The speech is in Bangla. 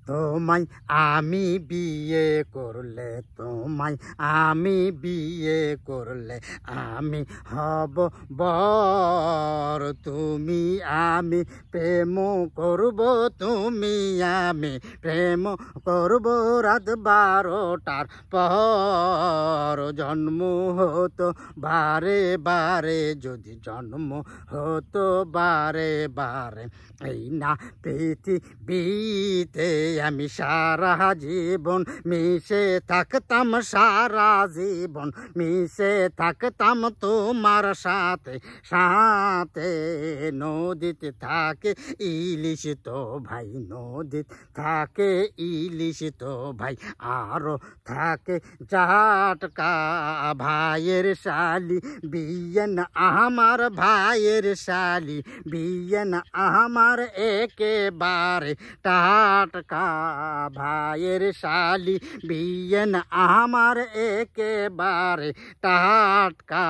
তোমায় আমি বিয়ে করলে, তোমায় আমি বিয়ে করলে আমি হব বর। তুমি আমি প্রেম করব, তুমি আমি প্রেম করব রাত 12টার পর। জন্ম হতো বারে বারে, যদি জন্ম হতো বারে বারে, এই না পৃথিবীতে আমি সারা জীবন মিশে থাকতাম, সারা জীবন মিশে থাকতাম তোমার সাথে সাথে। নদীতে থাকে ইলিশ তো ভাই, নদীতে থাকে ইলিশ তো ভাই, আরো থাকে জাটকা ভাইয়ের শালি। বিয়েন আমার ভাইয়ের শালি, বিয়েন আমার একেবারে টাটকা ভাইয়ের শালি, বিয়েন আমার একেবারে টাটকা।